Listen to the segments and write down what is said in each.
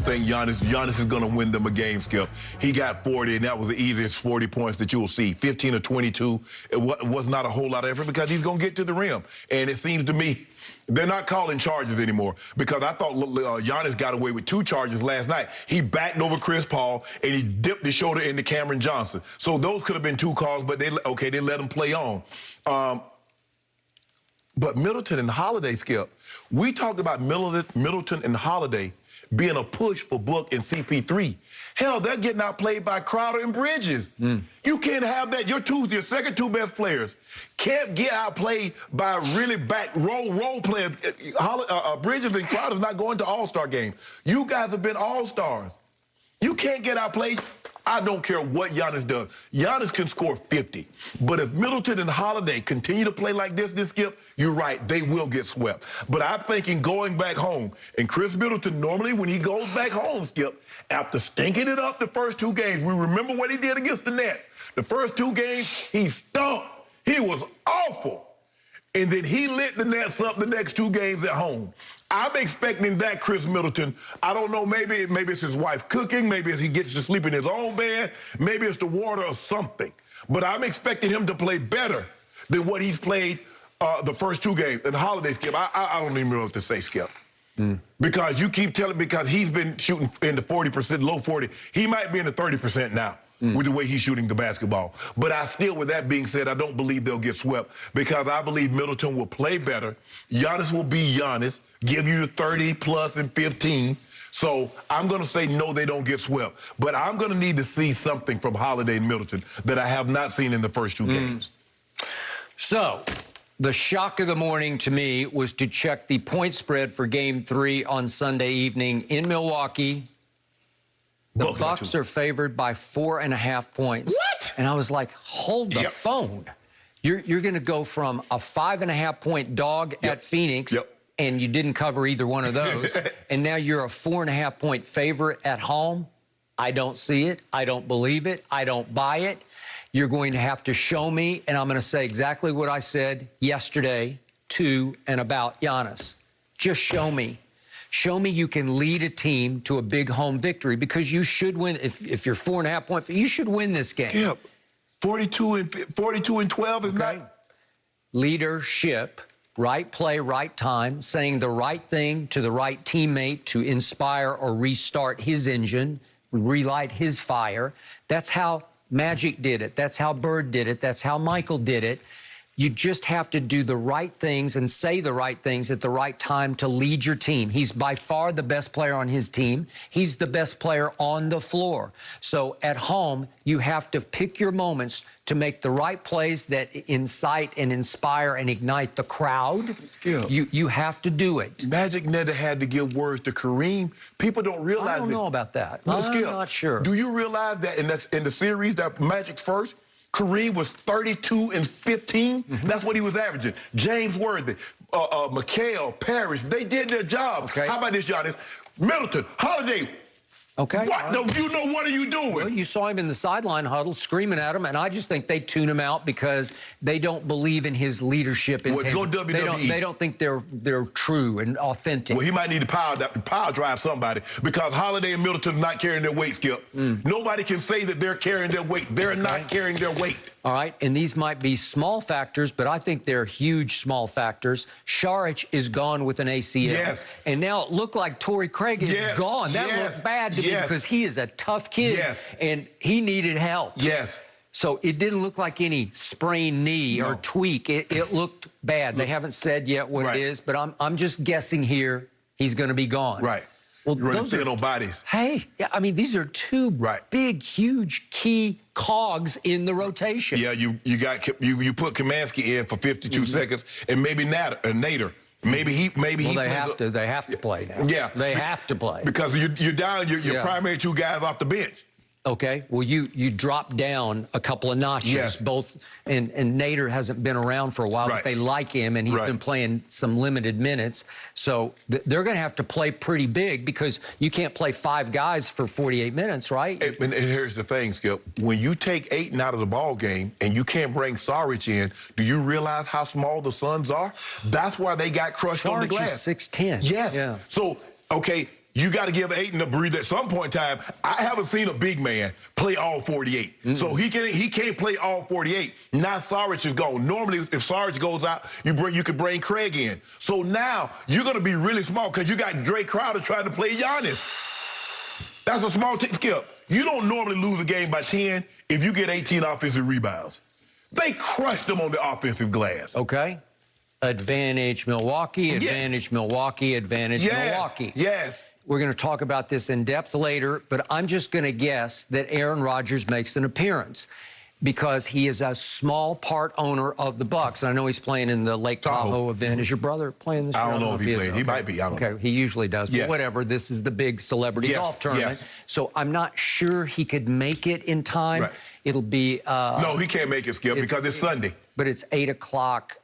just think Giannis is going to win them a game, Skip. He got 40, and that was the easiest 40 points that you will see. 15 or 22, it was not a whole lot of effort because he's going to get to the rim. And it seems to me they're not calling charges anymore because I thought Giannis got away with 2 charges last night. He backed over Chris Paul, and he dipped his shoulder into Cameron Johnson. So those could have been 2 calls, but they let him play on. But Middleton and Holiday, Skip, we talked about Middleton and Holiday being a push for Book and CP3. Hell, they're getting outplayed by Crowder and Bridges. You can't have that. Your second 2 best players can't get outplayed by really back role players. Bridges and Crowder's not going to All-Star games. You guys have been All-Stars. You can't get outplayed. I don't care what Giannis does. Giannis can score 50. But if Middleton and Holiday continue to play like this, Skip, you're right, they will get swept. But I'm thinking going back home, and Chris Middleton, normally when he goes back home, Skip, after stinking it up the first 2 games, we remember what he did against the Nets. The first 2 games, he stunk. He was awful. And then he lit the Nets up the next 2 games at home. I'm expecting that Chris Middleton. I don't know, maybe it's his wife cooking, maybe he gets to sleep in his own bed, maybe it's the water or something. But I'm expecting him to play better than what he's played the first 2 games. And Holiday, Skip, I don't even know what to say, Skip. Because you keep telling, because he's been shooting in the 40%, low 40. He might be in the 30% now. With the way he's shooting the basketball. But I still, with that being said, I don't believe they'll get swept because I believe Middleton will play better. Giannis will be Giannis, give you 30 plus and 15. So I'm going to say no, they don't get swept. But I'm going to need to see something from Holiday and Middleton that I have not seen in the first 2 games. So the shock of the morning to me was to check the point spread for Game 3 on Sunday evening in Milwaukee. The Bucks are favored by 4.5 points. What? And I was like, hold the phone. You're going to go from a 5.5-point dog at Phoenix, and you didn't cover either one of those, and now you're a 4.5-point favorite at home. I don't see it. I don't believe it. I don't buy it. You're going to have to show me, and I'm going to say exactly what I said yesterday to and about Giannis. Just show me. Show me you can lead a team to a big home victory because you should win. If you're 4.5 points, you should win this game. Skip, 42 and 12 is not leadership, right play, right time, saying the right thing to the right teammate to inspire or restart his engine, relight his fire. That's how Magic did it. That's how Bird did it. That's how Michael did it. You just have to do the right things and say the right things at the right time to lead your team. He's by far the best player on his team. He's the best player on the floor. So at home, you have to pick your moments to make the right plays that incite and inspire and ignite the crowd. Skip. You have to do it. Magic never had to give words to Kareem. People don't realize I don't know about that. Well, I'm not sure. Do you realize that in the series that Magic's first, Kareem was 32 and 15. That's what he was averaging. James Worthy, McHale, Parrish, they did their job. How about this, Giannis? Middleton, Holiday. What? Don't you know, what are you doing? Well, you saw him in the sideline huddle screaming at him, and I just think they tune him out because they don't believe in his leadership. Well, go WWE. They don't think they're true and authentic. Well, he might need to power drive somebody because Holiday and Middleton are not carrying their weight, Skip. Nobody can say that they're carrying their weight. They're not carrying their weight. All right, and these might be small factors, but I think they're huge small factors. Saric is gone with an ACL. Yes. And now it looked like Torrey Craig is gone. That looks bad to me because he is a tough kid. And he needed help. So it didn't look like any sprained knee or tweak. It looked bad. They haven't said yet what it is, but I'm just guessing here he's going to be gone. Well, those are no bodies. Hey, I mean, these are 2 big, huge, key cogs in the rotation. Yeah, you put Kamansky in for 52 seconds, and maybe Nader. Maybe he. Well, they have to play now. Yeah, they have to play because you're down your primary 2 guys off the bench. Okay, well, you dropped down a couple of notches. Both, and Nader hasn't been around for a while, but they like him, and he's been playing some limited minutes. So they're going to have to play pretty big because you can't play 5 guys for 48 minutes, right? And here's the thing, Skip. When you take Ayton out of the ball game and you can't bring Saric in, do you realize how small the Suns are? That's why they got crushed on the glass. Saric is 6'10". So, okay, you got to give Ayton a breather at some point in time. I haven't seen a big man play all 48. So he can't play all 48. Now Saric is gone. Normally, if Saric goes out, you could bring Craig in. So now you're going to be really small because you got Drake Crowder trying to play Giannis. That's a small Skip. You don't normally lose a game by 10 if you get 18 offensive rebounds. They crushed them on the offensive glass. Okay. Advantage Milwaukee, advantage Milwaukee, advantage Milwaukee. Yes. We're going to talk about this in depth later, but I'm just going to guess that Aaron Rodgers makes an appearance because he is a small part owner of the Bucks. And I know he's playing in the Lake Tahoe event. Is your brother playing this year? I don't know if he played. He might be. I don't know. He usually does. But whatever. This is the big celebrity golf tournament. So I'm not sure he could make it in time. Right. It'll be... no, he can't make it, Skip, because it's Sunday. But it's 8 o'clock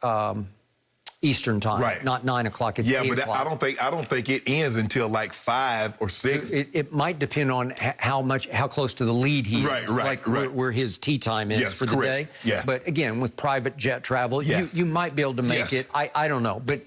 Eastern time, right? Not 9 o'clock. It's 8 o'clock. I don't think it ends until like 5 or 6. It might depend on how close to the lead he is. Right. Where his tee time is for the day. Yeah. But again, with private jet travel, you might be able to make it. I don't know, but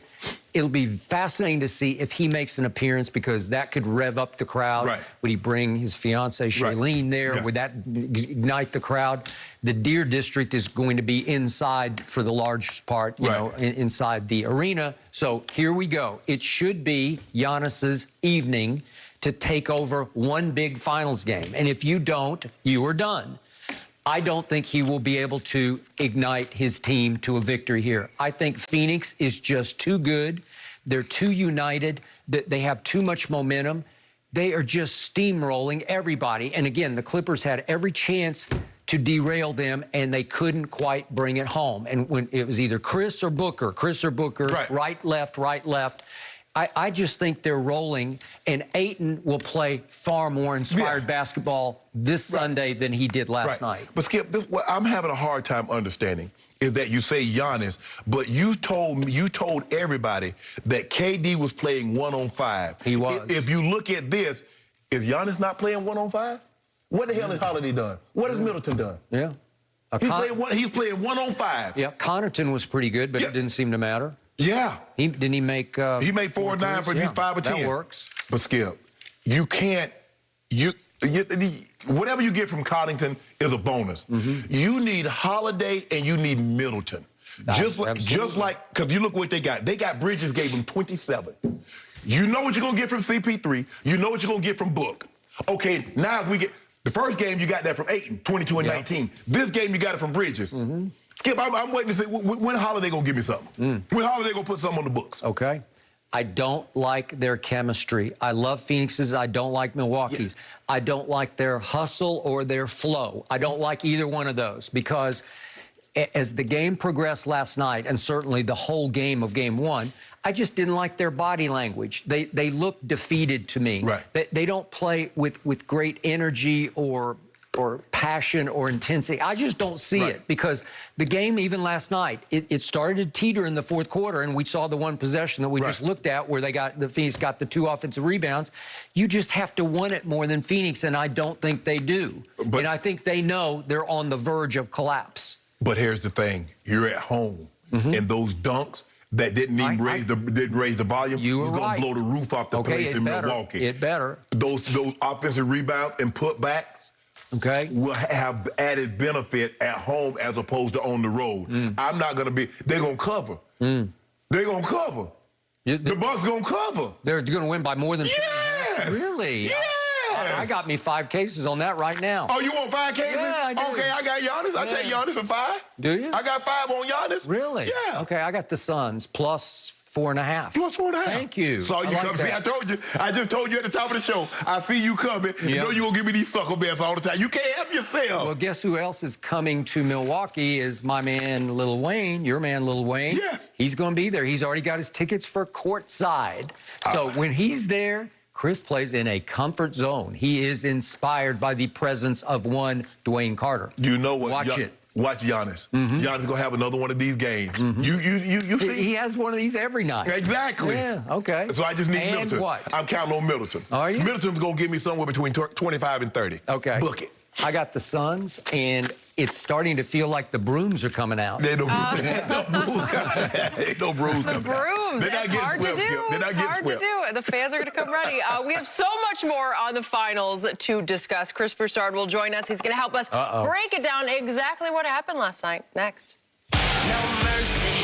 it'll be fascinating to see if he makes an appearance because that could rev up the crowd. Right. Would he bring his fiancée Shailene there? Yeah. Would that ignite the crowd? The Deer District is going to be inside for the largest part, you know, inside the arena. So here we go. It should be Giannis's evening to take over one big finals game. And if you don't, you are done. I don't think he will be able to ignite his team to a victory here. I think Phoenix is just too good. They're too united. They have too much momentum. They are just steamrolling everybody. And again, the Clippers had every chance to derail them, and they couldn't quite bring it home. And when it was either Chris or Booker, right, left. I just think they're rolling, and Ayton will play far more inspired basketball this Sunday than he did last night. But Skip, what I'm having a hard time understanding is that you say Giannis, but you told everybody that KD was playing 1-on-5. He was. If you look at this, is Giannis not playing 1-on-5? What the hell has Holiday done? What has Middleton done? Yeah. He's playing 1-on-5. Yeah, Connaughton was pretty good, but it didn't seem to matter. Yeah. Didn't he make... he made 4 or 9 for 5 or 10. That works. But Skip, you can't... whatever you get from Connaughton is a bonus. You need Holiday and you need Middleton. Just like, because you look what they got. They got Bridges gave them 27. You know what you're going to get from CP3. You know what you're going to get from Book. Okay, now if we get... The first game, you got that from Ayton, 22 and 19. This game, you got it from Bridges. Skip, I'm waiting to see when Holiday going to give me something. When Holiday going to put something on the books. Okay. I don't like their chemistry. I love Phoenix's. I don't like Milwaukee's. I don't like their hustle or their flow. I don't like either one of those because as the game progressed last night, and certainly the whole game of Game 1, I just didn't like their body language. They look defeated to me. They don't play with great energy or passion or intensity. I just don't see it because the game, even last night, it started to teeter in the fourth quarter, and we saw the one possession that we just looked at where the Phoenix got the 2 offensive rebounds. You just have to want it more than Phoenix, and I don't think they do. And I think they know they're on the verge of collapse. But here's the thing. You're at home, and those dunks that didn't even raise the volume was going to blow the roof off the place in Milwaukee. It better. Those offensive rebounds and putbacks will have added benefit at home as opposed to on the road. I'm not going to be... They're going to cover. They're going to cover. The Bucks going to cover. They're going to win by more than... Yes! Really? Yes! I got me 5 cases on that right now. Oh, you want 5 cases? Yeah, I do. Okay, I got Giannis. I take Giannis for 5. Do you? I got 5 on Giannis. Really? Yeah. Okay, I got the Suns plus 4.5. Plus 4.5. Thank you. Saw you come. See, I told you. I just told you at the top of the show. I see you coming. You know you gonna give me these sucker bets all the time. You can't help yourself. Well, guess who else is coming to Milwaukee is my man Lil Wayne, your man Lil Wayne. Yes. He's going to be there. He's already got his tickets for courtside. So when he's there, Chris plays in a comfort zone. He is inspired by the presence of one Dwayne Carter. You know what? Watch it. Watch Giannis. Giannis gonna have another one of these games. You see? He has one of these every night. Exactly. Yeah, okay. So I just need and Middleton. What? I'm counting on Middleton. Are you? Middleton's gonna give me somewhere between 25 and 30. Okay. Book it. I got the Suns, and it's starting to feel like the brooms are coming out. Ain't no brooms. Ain't no brooms The coming out. brooms. They're not It's getting hard swept, to do. Skip. They're not It's getting hard swept. to do. The fans are going to come ready. We have so much more on the finals to discuss. Chris Broussard will join us. He's going to help us break it down exactly what happened last night. Next. No mercy.